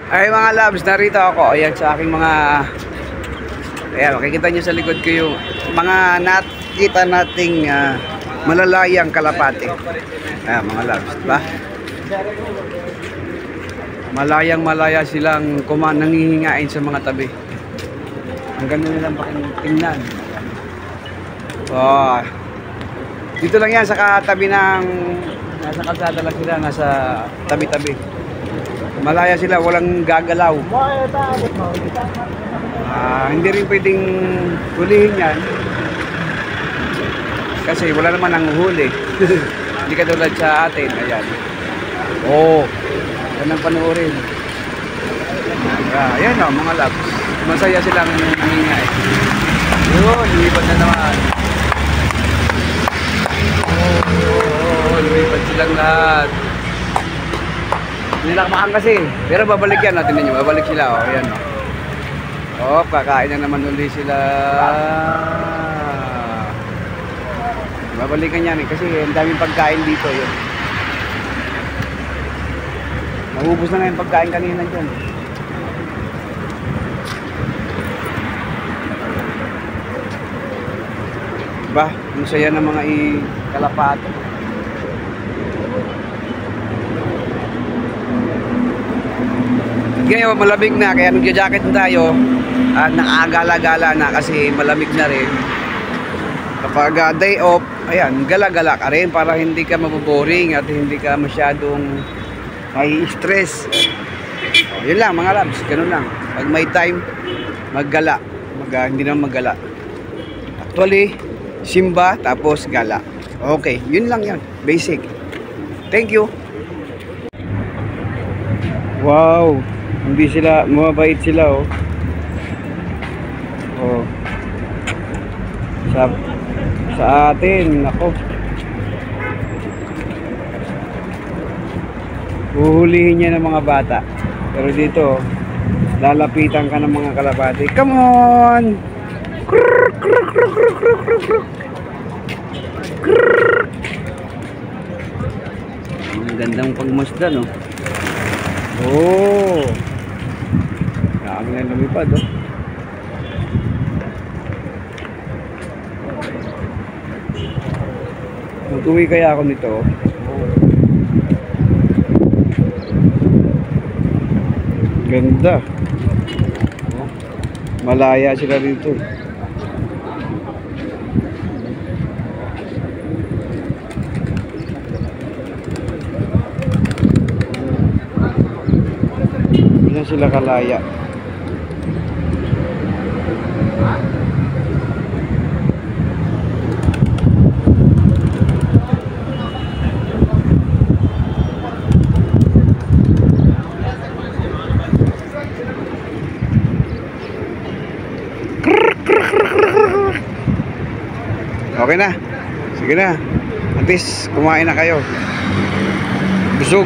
Ay mga loves, narito ako. Ayan sa aking mga... Ayan, makikita nyo sa likod ko yung mga nakita nating malalayang kalapate. Ayan mga loves, diba? Malayang malaya silang nangihingain sa mga tabi. Ang ganda nilang tingnan. Oh, dito lang yan sa katabi ng... Nasa kalsada lang sila, nasa tabi-tabi. Malaya sila, walang gagalaw. Hindi rin pwedeng hulihin yan. Kasi wala naman ang huli. Hindi katulad sa atin. Ayan. Oh, yan ang panuorin. Ayan o, mga labs. Masaya silang hingay. Yun, lumipad na naman. Lumipad silang lahat. Nilakmakan kasi. Pero babalik yan natin ninyo. Babalik sila. O, ayan o. O, kakain na naman uli sila. Babalikan yan eh. Kasi ang daming pagkain dito. Yun. Naubos na nga yung pagkain kanina dyan. Diba? Ang saya ng mga kalapato. Ngayon malamig na kaya nagja-jacket na tayo at nakagala-gala na kasi malamig na rin. Kapag day off, ayan, gala-gala ka rin para hindi ka maboboring at hindi ka masyadong may stress. Yun lang mga labs, ganun lang. Pag may time, maggala. Hindi naman maggala. Actually, simba tapos gala. Okay, yun lang yan. Basic. Thank you. Wow. Hindi sila, mabait sila oh. Oh. Sa atin, nako. Uhulihin niya ng mga bata. Pero dito, lalapitan ka ng mga kalapati. Come on! Krrr, krrr, krrr, krrr, krrr, krrr. Krrr. Ang gandang pagmasdan oh. Oh! Kami na lumipad oh. Mag-uwi kaya ako nito oh. Ganda oh. Malaya sila dito. Hindi sila kalaya. Okay na. Sige na. At least kumain na kayo. Busog.